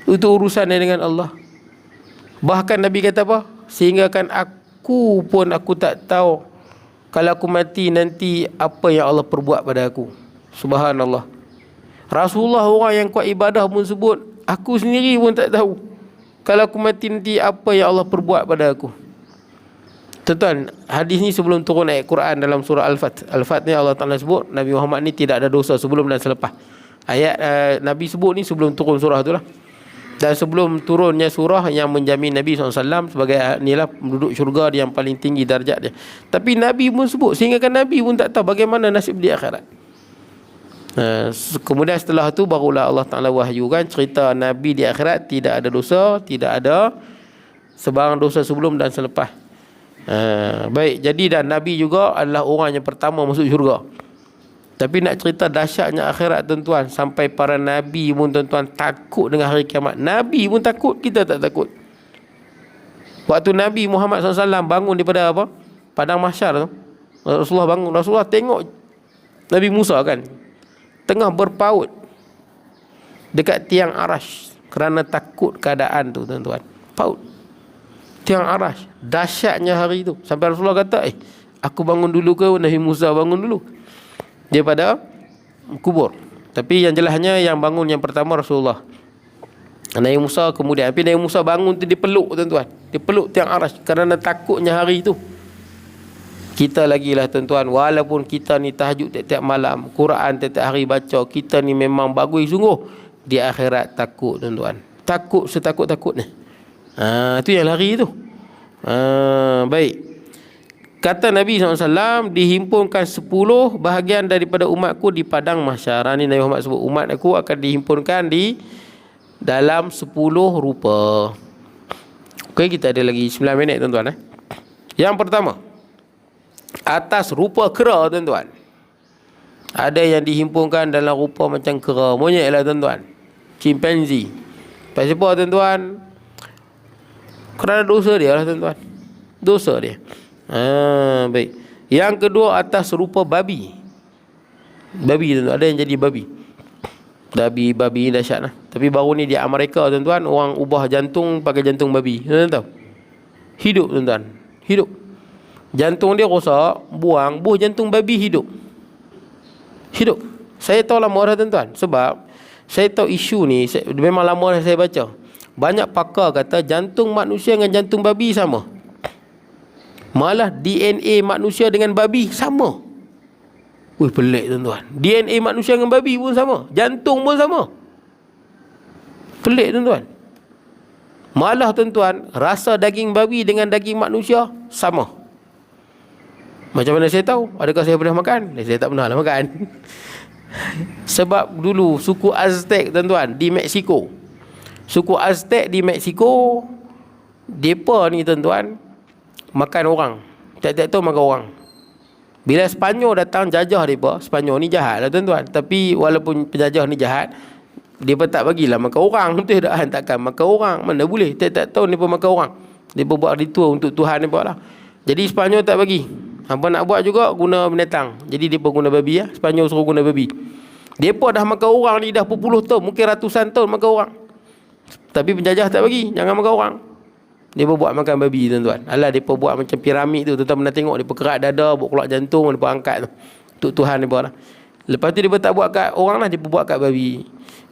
Itu urusan dia dengan Allah. Bahkan Nabi kata apa? Sehingga kan aku pun tak tahu kalau aku mati nanti apa yang Allah perbuat pada aku. Subhanallah. Rasulullah orang yang kuat ibadah pun sebut, aku sendiri pun tak tahu kalau aku mati nanti apa yang Allah perbuat pada aku. Tuan-tuan, hadis ni sebelum turun ayat Quran dalam surah Al-Fat. Al-Fat ni Allah Ta'ala sebut Nabi Muhammad ni tidak ada dosa sebelum dan selepas. Ayat Nabi sebut ni sebelum turun surah tu lah. Dan sebelum turunnya surah yang menjamin Nabi SAW sebagai inilah penduduk syurga yang paling tinggi darjat dia. Tapi Nabi pun sebut, sehingga kan Nabi pun tak tahu bagaimana nasib di akhirat. Kemudian setelah tu barulah Allah Ta'ala wahyukan cerita Nabi di akhirat tidak ada dosa, tidak ada sebarang dosa sebelum dan selepas. Baik, jadi dan Nabi juga adalah orang yang pertama masuk syurga. Tapi nak cerita dahsyatnya akhirat tuan-tuan, sampai para Nabi pun tuan-tuan takut dengan hari kiamat. Nabi pun takut, kita tak takut. Waktu Nabi Muhammad SAW bangun daripada apa? Padang mahsyar tu, Rasulullah bangun, Rasulullah tengok Nabi Musa kan tengah berpaut dekat tiang arash kerana takut keadaan tu tuan-tuan. Paut tiang arash, dahsyatnya hari tu. Sampai Rasulullah kata, aku bangun dulu ke Nabi Musa bangun dulu daripada kubur? Tapi yang jelasnya yang bangun yang pertama Rasulullah. Nabi Musa kemudian. Tapi Nabi Musa bangun tu dia peluk tuan-tuan, dia peluk tiang arash kerana takutnya hari tu. Kita lagi lah tuan-tuan, walaupun kita ni tahajud tiap-tiap malam, Quran tiap-tiap hari baca, kita ni memang bagus sungguh, di akhirat takut tuan-tuan. Takut setakut-takutnya. Itu yang lari tu. Baik. Kata Nabi SAW, dihimpunkan 10 bahagian daripada umatku di padang mahsyar. Ini Nabi Muhammad sebut, umat aku akan dihimpunkan di dalam 10 rupa. Okey, kita ada lagi 9 minit tuan-tuan. Yang pertama, atas rupa kera tuan-tuan. Ada yang dihimpunkan dalam rupa macam kera, monyet lah tuan-tuan, chimpanzee. Pasal apa tuan-tuan? Kerana dosa dia lah tuan-tuan, dosa dia. Baik. Yang kedua, atas rupa babi. Babi tuan-tuan, ada yang jadi babi. Babi ni dahsyat lah. Tapi baru ni di Amerika tuan-tuan, orang ubah jantung pakai jantung babi. Tuan-tuan tahu? Hidup tuan-tuan, hidup. Jantung dia rosak, buang jantung babi hidup. Saya tahu lama dah tuan-tuan, sebab saya tahu isu ni, memang lama dah saya baca. Banyak pakar kata jantung manusia dengan jantung babi sama. Malah DNA manusia dengan babi sama. Pelik tuan-tuan. DNA manusia dengan babi pun sama, jantung pun sama. Pelik tuan-tuan. Malah tuan-tuan, rasa daging babi dengan daging manusia sama. Macam mana saya tahu? Adakah saya pernah makan? Saya tak pernah lah makan. Sebab dulu suku Aztec tuan-tuan di Mexico, suku Aztec di Mexico, mereka ni tuan-tuan makan orang. Tiap-tiap tu makan orang. Bila Sepanyol datang jajah mereka, Sepanyol ni jahat lah tuan-tuan. Tapi walaupun penjajah ni jahat, dia pun tak bagilah makan orang. Betul tak? Takkan makan orang, mana boleh. Tiap-tiap tahun mereka makan orang. Mereka buat ritual untuk Tuhan mereka lah. Jadi Sepanyol tak bagi. Apa nak buat juga guna binatang. Jadi mereka guna babi ya. Sepanyol suruh guna babi. Mereka dah makan orang ni dah berpuluh tahun, mungkin ratusan tahun makan orang. Tapi penjajah tak bagi, jangan makan orang. Dia buat makan babi tuan-tuan. Alah, dia buat macam piramid tu. Tuan-tuan pernah tengok, dia kerat dada, buat keluar jantung, dia angkat tu untuk Tuhan dia lah. Lepas tu dia tak buat kat orang lah, dia buat kat babi.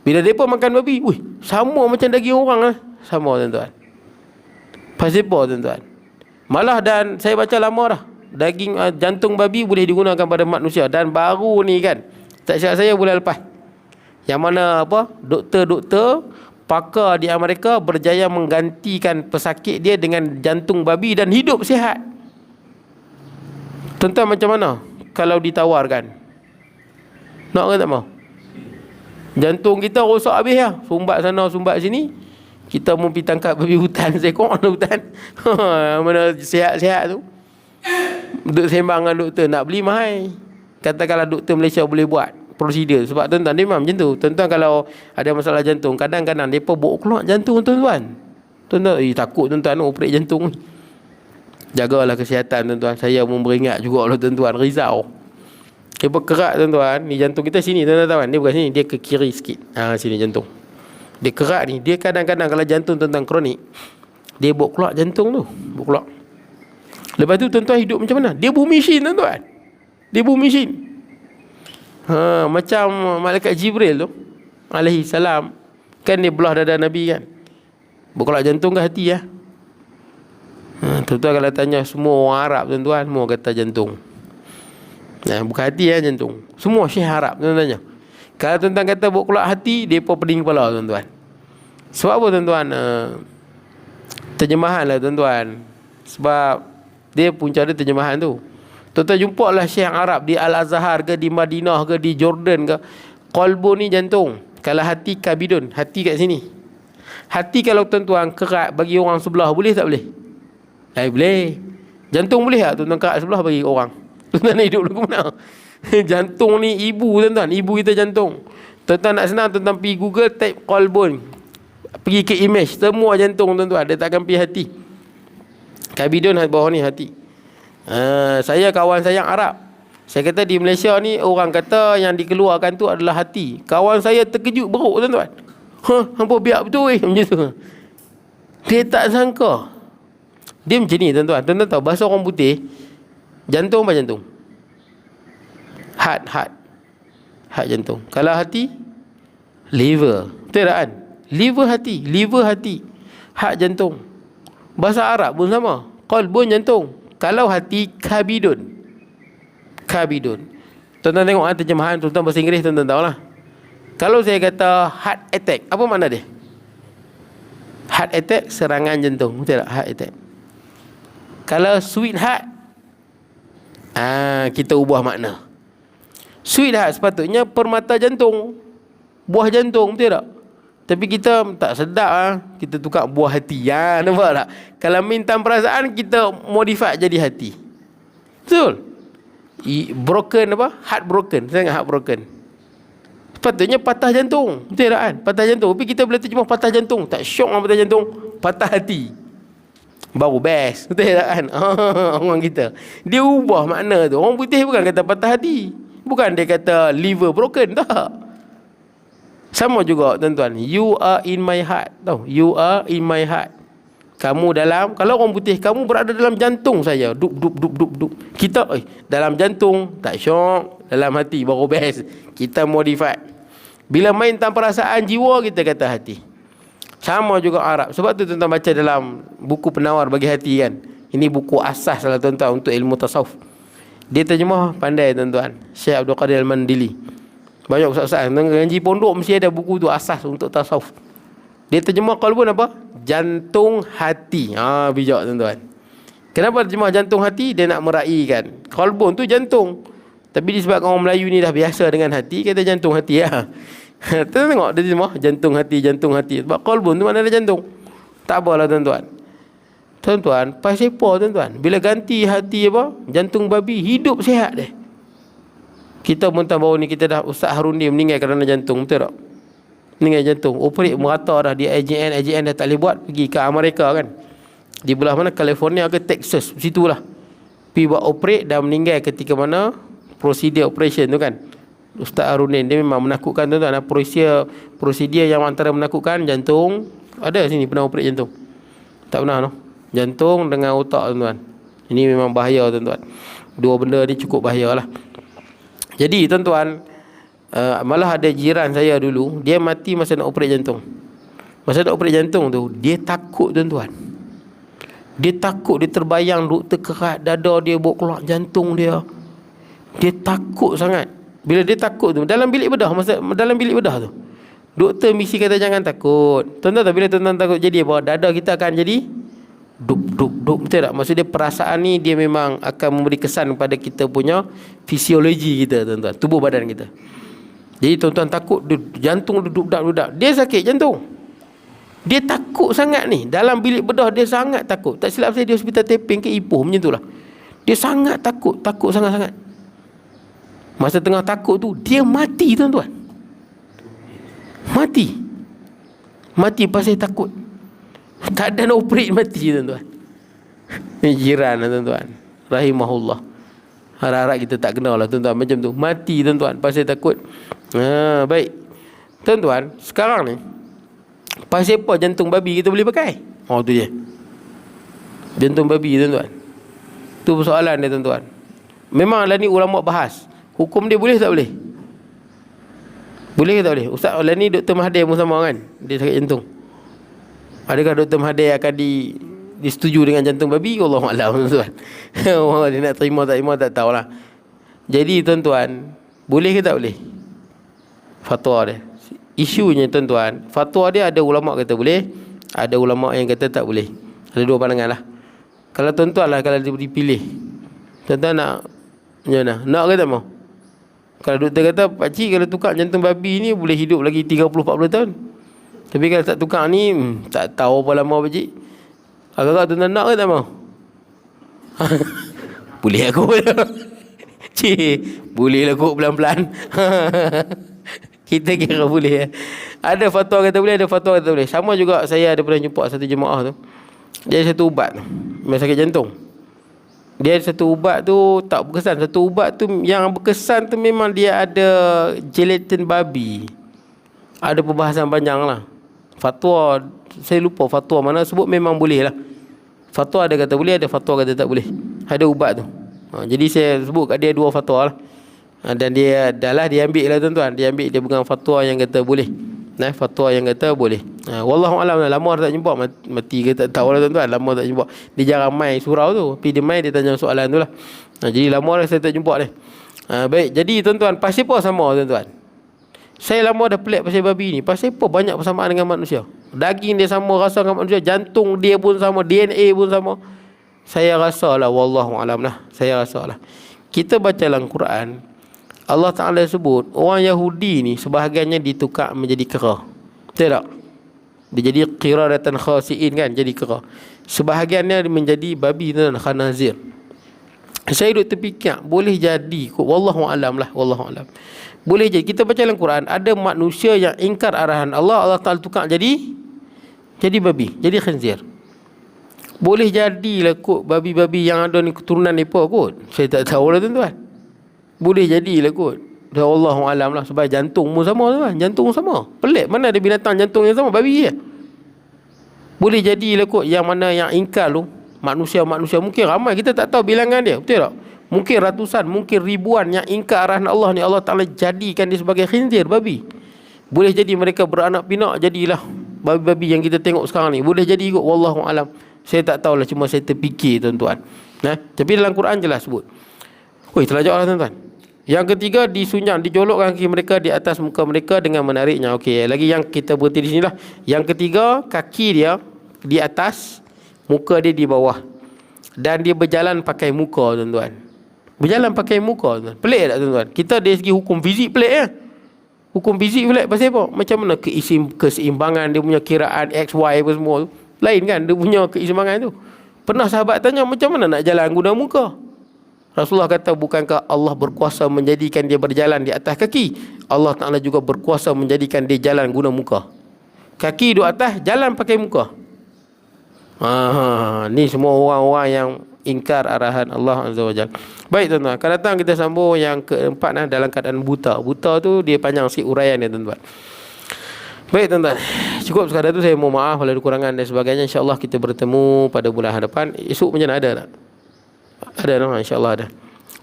Bila mereka makan babi, sama macam daging orang lah. Sama tuan-tuan. Pasal apa tuan-tuan? Malah dan saya baca lama dah, daging jantung babi boleh digunakan pada manusia. Dan baru ni kan, tak silap saya bulan lepas, yang mana apa, doktor-doktor pakar di Amerika berjaya menggantikan pesakit dia dengan jantung babi dan hidup sihat. Tuan-tuan, macam mana kalau ditawarkan? Nak ke tak mau? Jantung kita rosak habis lah, sumbat sana sumbat sini. Kita mau pergi tangkap babi hutan, seekor ada hutan. Mana sihat-sihat tu, duk sembang dengan doktor, nak beli mahal. Katakanlah doktor Malaysia boleh buat prosedur. Sebab tuan-tuan, dia memang macam tu. Tuan-tuan kalau ada masalah jantung, kadang-kadang mereka bawa keluar jantung tuan-tuan. Tuan-tuan, takut tuan-tuan operate jantung. Jagalah kesihatan tuan-tuan. Saya memberingat juga lah tuan-tuan, risau. Dia berkerak tuan-tuan. Ni jantung kita sini tuan-tuan. Dia bukan sini, dia ke kiri sikit. Sini jantung. Dia kerak ni. Dia kadang-kadang kalau jantung tuan-tuan kronik, dia bawa keluar jantung tu, bawa keluar. Lepas tu tuan-tuan hidup macam mana? Dia bumi mesin tuan-tuan. Dia bumi mesin. Macam malaikat Jibril tu alaihi salam, kan dia belah dada Nabi kan. Bawa keluar jantung ke hati ya? Tuan-tuan kalau tanya semua orang Arab tuan-tuan, semua kata jantung. Bukan hati ya, jantung. Semua Syekh Arab tuan-tuan tanya. Kalau tuan-tuan kata bawa keluar hati, dia pun pening kepala tuan-tuan. Sebab apa tuan-tuan? Terjemahan lah tuan-tuan. Sebab dia punca dia terjemahan tu. Tuan-tuan jumpa lah Syekh Arab di Al-Azhar ke, di Madinah ke, di Jordan ke. Qalbu ni jantung. Kalau hati kabidun, hati kat sini. Hati kalau tuan-tuan kerat bagi orang sebelah, boleh tak boleh? Boleh. Jantung boleh tak tuan-tuan kerat sebelah bagi orang? Tuan-tuan nak hidup lagu mana? Jantung ni ibu tuan-tuan, ibu kita jantung. Tuan-tuan nak senang, tuan-tuan pergi Google, type qalbun, pergi ke image, semua jantung tuan-tuan. Dia takkan pergi hati. Kabidun bawah ni hati. Saya kawan saya yang Arab, saya kata di Malaysia ni orang kata yang dikeluarkan tu adalah hati. Kawan saya terkejut beruk tuan-tuan. Hampa biar betul macam tu. Dia tak sangka. Dia macam ni tuan-tuan. Tuan-tuan tahu bahasa orang putih, jantung apa jantung? Heart jantung. Kalau hati, liver. Betul tak kan? Liver hati, heart jantung. Bahasa Arab pun sama, qalbun jantung. Kalau hati, kabidun. Tuan-tuan tengok terjemahan tuan-tuan bahasa Inggeris, tuan-tuan tahu lah. Kalau saya kata heart attack, apa makna dia? Heart attack, serangan jantung. Betul tak? Heart attack. Kalau sweetheart, kita ubah makna. Sweetheart sepatutnya permata jantung, buah jantung, betul tak? Tapi kita tak sedap kita tukar buah hati. Nampak tak? Kalau minta perasaan, kita modify jadi hati. Betul? Broken apa? Heart broken. Saya ingat heart broken. Sepatutnya patah jantung. Betul tak kan? Patah jantung. Tapi kita boleh terjemah patah jantung. Tak syok dengan patah jantung. Patah hati. Baru best. Betul tak kan? Orang kita, dia ubah makna tu. Orang putih bukan kata patah hati, bukan dia kata liver broken. Tak. Sama juga tuan-tuan, you are in my heart. Tahu? You are in my heart. Kamu dalam, kalau orang putih, kamu berada dalam jantung saya. Dup. Kita dalam jantung, tak syok. Dalam hati baru best. Kita modify. Bila main tanpa perasaan jiwa, kita kata hati. Sama juga Arab. Sebab tu tuan-tuan baca dalam buku Penawar Bagi Hati kan. Ini buku asas lah tuan-tuan untuk ilmu tasawuf. Dia terjemah pandai tuan-tuan, Syekh Abdul Qadir Al-Mandili. Banyak ustaz-ustaz ngaji pondok mesti ada buku tu, asas untuk tasawuf. Dia terjemah qalbun apa? Jantung hati. Bijak tuan-tuan. Kenapa terjemah jantung hati? Dia nak meraihkan qalbun tu jantung. Tapi disebabkan orang Melayu ni dah biasa dengan hati, kata jantung hati ya. Tuan tengok dia terjemah jantung hati. Sebab qalbun tu mana ada jantung. Tak apalah tuan-tuan. Tuan-tuan, pasal apa tuan-tuan? Bila ganti hati apa? Jantung babi, hidup sihat dia. Kita pun tahu baru ni kita dah Ustaz Harun dia meninggal kerana jantung, betul tak? Meninggal jantung, operate merata dah di AJN dah tak boleh buat, pergi ke Amerika kan. Di belah mana, California ke Texas, situlah. Pergi buat operate dan meninggal ketika mana prosedur operation tu kan. Ustaz Harunin dia memang menakutkan tuan-tuan. Prosedur yang antara menakutkan jantung. Ada sini pernah operate jantung? Tak pernah no? Jantung dengan otak tuan-tuan. Ini memang bahaya tuan-tuan. Dua benda ni cukup bahaya lah. Jadi tuan-tuan, Malah ada jiran saya dulu, dia mati masa nak operate jantung. Masa nak operate jantung tu, dia takut tuan-tuan. Dia takut, dia terbayang doktor kerat dada dia, bawa keluar jantung dia. Dia takut sangat. Bila dia takut tu, dalam bilik bedah tu, doktor mesti kata jangan takut. Tuan-tuan tak, bila tuan-tuan takut jadi apa? Dada kita akan jadi duk. Betul tak? Maksud dia perasaan ni dia memang akan memberi kesan pada kita punya fisiologi kita, tuan-tuan, tubuh badan kita. Jadi tuan-tuan takut jantung duduk-duduk. Dia sakit jantung. Dia takut sangat ni. Dalam bilik bedah dia sangat takut. Tak silap saya di hospital Teping ke Ipoh macam itulah. Dia sangat takut sangat-sangat. Masa tengah takut tu dia mati, tuan-tuan. Mati pasal takut. Tak ada nak operate, mati, tuan-tuan. Jiran lah, tuan-tuan. Rahimahullah. Harap-harap kita tak kenal lah, tuan-tuan, macam tu. Mati, tuan-tuan, pasal takut. Baik. Tuan-tuan, sekarang ni pasal apa jantung babi kita boleh pakai? Tu je. Jantung babi, tuan-tuan. Tu persoalan dia, tuan-tuan. Memanglah ni ulama bahas. Hukum dia boleh tak boleh? Boleh ke tak boleh? Ustaz lah ni Dr. Mahathir pun sama kan? Dia sakit jantung. Adakah Dr. Mahathir akan disetujui dengan jantung babi? Allahu'alam, tuan-tuan. Allah dia nak terima tak tahulah. Jadi tuan-tuan, boleh ke tak boleh? Fatwa dia. Isunya tuan-tuan, fatwa dia ada ulama kata boleh, ada ulama yang kata tak boleh. Ada dua pandangan lah. Kalau tuan-tuan lah, kalau dipilih, tuan-tuan nak macam mana? Nak ke tak mau? Kalau doktor kata, pakcik kalau tukar jantung babi ni boleh hidup lagi 30-40 tahun. Tapi kalau tak tukar ni, tak tahu apa lama, pakcik. Agak-agak tuan-tuan nak ke tak mau? Boleh aku. Cik, boleh lah kot pelan-pelan. Kita kira boleh. Ada fatwa kata boleh, ada fatwa kata boleh. Sama juga saya ada pernah jumpa satu jemaah tu. Dia ada satu ubat tu, memang sakit jantung. Dia ada satu ubat tu tak berkesan. Satu ubat tu yang berkesan tu memang dia ada gelatin babi. Ada perbahasan panjang lah. Fatwa, saya lupa fatwa mana sebut, memang boleh lah. Fatwa ada kata boleh, ada fatwa kata tak boleh. Ada ubat tu. Jadi saya sebut kat dia dua fatwa lah. Dan dia ambil lah, tuan-tuan. Dia ambil, dia pegang fatwa yang kata boleh. Fatwa yang kata boleh. Wallahualam, lama tak jumpa. Mati ke tak tahu lah, tuan-tuan. Lama tak jumpa. Dia jarang main surau tu. Tapi dia main, dia tanya soalan tu lah. Jadi lama dah saya tak jumpa dia. Baik, jadi tuan-tuan, pasal apa sama, tuan-tuan? Saya lama dah pelik pasal babi ni. Pasal apa banyak persamaan dengan manusia? Daging dia sama rasa dengan manusia. Jantung dia pun sama. DNA pun sama. Saya rasa lah, wallahualam lah. Saya rasa lah. Kita baca dalam Quran, Allah Ta'ala sebut orang Yahudi ni sebahagiannya ditukar menjadi kera. Betul tak? Dia jadi qiradatan khasi'in kan, jadi kera. Sebahagiannya menjadi babi dan khanazir. Saya duk terfikir, boleh jadi kot, wallahualam lah, wallahualam. Boleh jadi, kita baca dalam Quran, ada manusia yang ingkar arahan Allah, Allah Ta'ala tukar jadi babi, jadi khanzir. Boleh jadilah kot babi-babi yang ada ni keturunan mereka kot. Saya tak tahu lah, tuan-tuan. Boleh jadilah kot. Wallahualam lah. Sebab jantung pun sama, tuan. Jantung sama. Pelik. Mana ada binatang jantung yang sama? Babi je. Boleh jadilah kot yang mana yang ingkar tu, manusia-manusia. Mungkin ramai, kita tak tahu bilangan dia. Betul tak? Mungkin ratusan, mungkin ribuan yang ingkar arahan Allah ni, Allah Ta'ala jadikan dia sebagai khinzir, babi. Boleh jadi mereka beranak pinak, jadilah babi-babi yang kita tengok sekarang ni. Boleh jadi kot. Wallahualam. Saya tak tahulah, cuma saya terfikir, tuan-tuan. Tapi dalam Quran jelas sebut. Terlajak lah, tuan-tuan. Yang ketiga, disunyang, dijolokkan kaki mereka di atas muka mereka dengan menariknya. Okey, lagi yang kita berhenti di sini lah. Yang ketiga, kaki dia di atas, muka dia di bawah. Dan dia berjalan pakai muka, tuan-tuan. Berjalan pakai muka, tuan-tuan. Pelik tak, tuan-tuan? Kita dari segi hukum fizik pelik ya. Hukum fizik pelik pasal apa? Macam mana keseimbangan dia punya kiraan X, Y apa semua tu. Lain kan dia punya keseimbangan tu. Pernah sahabat tanya, macam mana nak jalan guna muka? Rasulullah kata, bukankah Allah berkuasa menjadikan dia berjalan di atas kaki? Allah Ta'ala juga berkuasa menjadikan dia jalan guna muka. Kaki duduk atas, jalan pakai muka. Ni semua orang-orang yang ingkar arahan Allah Azza wa Jalla. Baik, tuan-tuan, akan datang kita sambung yang keempat dalam keadaan buta. Buta tu dia panjang sikit uraian dia, tuan-tuan. Baik, tuan-tuan, cukup sekadar tu. Saya mohon maaf kalau ada kekurangan dan sebagainya. InsyaAllah kita bertemu pada bulan hadapan. Esok macam mana, ada tak? Ada, no? InsyaAllah ada.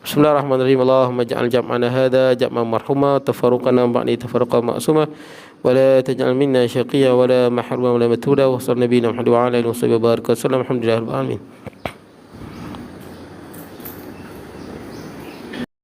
Bismillahirrahmanirrahim. Allahumma ja'al jam'ana hadha jam'an marhuma, tafarruqana ba'di tafarruqan ma'suma, wa la taj'al minna syaqiyya wa la mahruman wa la mathuda. Wa sallallahu nabiyina Muhammad wa ala alihi wa sahbihi wa baraka. Alhamdulillahirabbil alamin.